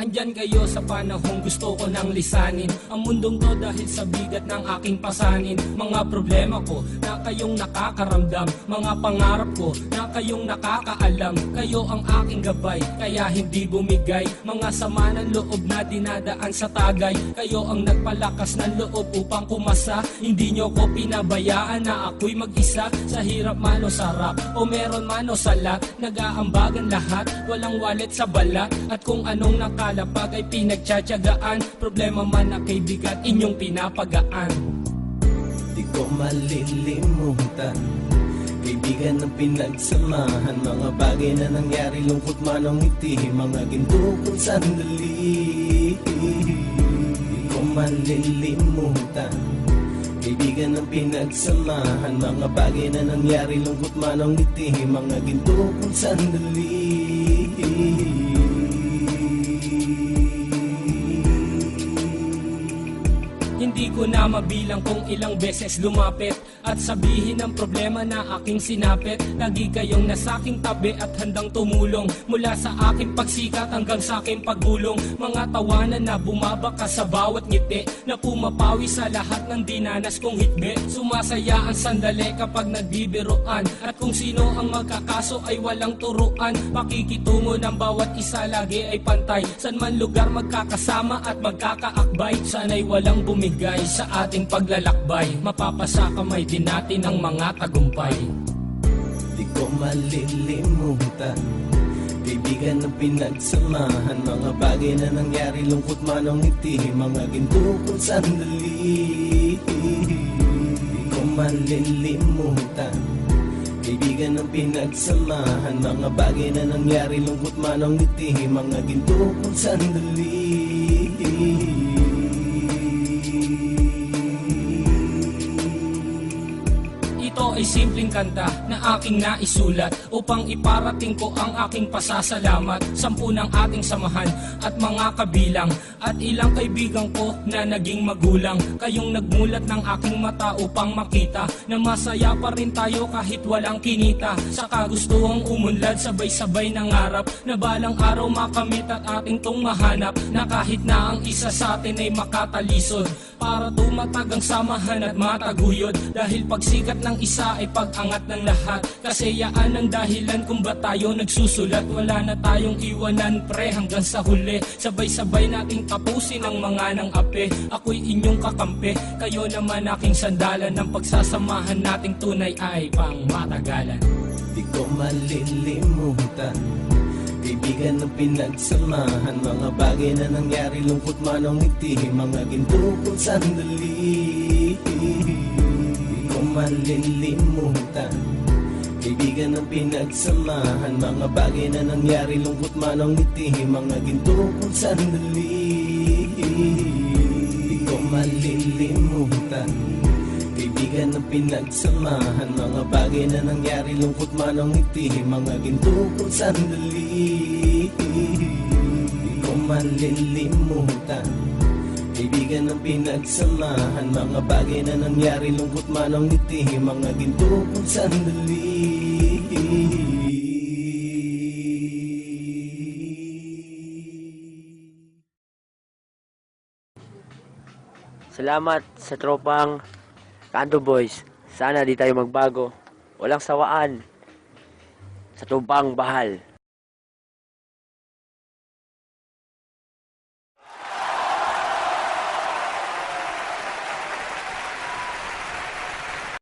Andyan kayo sa panahong gusto ko nang lisanin ang mundong to dahil sa bigat ng aking pasanin. Mga problema ko na kayong nakakaramdam, mga pangarap ko na kayong nakakaalam. Kayo ang aking gabay, kaya hindi bumigay. Mga sama ng loob na dinadaan sa tagay. Kayo ang nagpalakas ng loob upang kumasa. Hindi nyo ko pinabayaan na ako'y mag-isa. Sa hirap man o sarap, o meron man o salat, nag-aambagan lahat, walang walet sa balat. At kung anong nakalapag ay pinagtsatsagaan, problema man na kay bigat, inyong pinapagaan. Di ko malilimutan, kaibigan ng pinagsamahan, mga bagay na nangyari, lungkot man o ngiti, mga ginto kong sandali. Di ko malilimutan, kaibigan ng pinagsamahan, mga bagay na nangyari, lungkot man o ngiti, mga ginto kong sandali. Hindi ko na mabilang kung ilang beses lumapit at sabihin ang problema na aking sinapit. Lagi kayong nasa aking tabi at handang tumulong, mula sa aking pagsikat hanggang sa aking paggulong. Mga tawanan na bumabaka sa bawat ngiti, na pumapawi sa lahat ng dinanas kong hitbe. Sumasaya ang sandali kapag nagbibiruan, at kung sino ang magkakaso ay walang turuan. Pakikitungo ng bawat isa lagi ay pantay, san man lugar magkakasama at magkakaakbay. Sana'y walang bumigay sa ating paglalakbay, mapapasa kamay din natin ang mga tagumpay. Di ko malilimutan, kaibigan ng pinagsamahan, mga bagay na nangyari, lungkot man o ngiti, mga ginto kong sandali. Di ko malilimutan, kaibigan ng pinagsamahan, mga bagay na nangyari, lungkot man o ngiti, mga ginto kong sandali. Ito ay simpleng kanta na aking naisulat upang iparating ko ang aking pasasalamat. 10 ng ating samahan at mga kabilang, at ilang kaibigan ko na naging magulang. Kayong nagmulat ng aking mata upang makita na masaya pa rin tayo kahit walang kinita. Sa kagustuhang umunlad, sabay-sabay nangarap na balang araw makamit at ating tong mahanap, na kahit na ang isa sa atin ay makatalisod, para tumatag ang samahan at mataguyod. Dahil pagsikat ng isa ay pag-angat ng lahat, kasi yaan ang dahilan kung ba't tayo nagsusulat. Wala na tayong iwanan pre hanggang sa huli, sabay-sabay nating tapusin ang mga ng ape. Ako'y inyong kakampi, kayo naman aking sandalan, ng pagsasamahan nating tunay ay pang matagalan. Di ko malilimutan, kaibigan ng pinagsamahan, mga bagay na nangyari, lungkot man o ngiti, mga ginto kong sandali. Di ko malilimutan, kaibigan ng pinagsamahan, mga bagay na nangyari, lungkot man o ngiti, mga ginto kong sandali. Di ko malilimutan, kaibigan ng pinagsamahan, mga bagay na nangyari, lungkot man o ngiti, mga ginto kong sandali. Di ko malilimutan, kaibigan ng pinagsamahan, mga bagay na nangyari, lungkot man o ngiti, mga ginto kong sandali. Salamat sa tropang Kanto Boys. Sana di tayo magbago. Walang sawaan sa tubang bahal.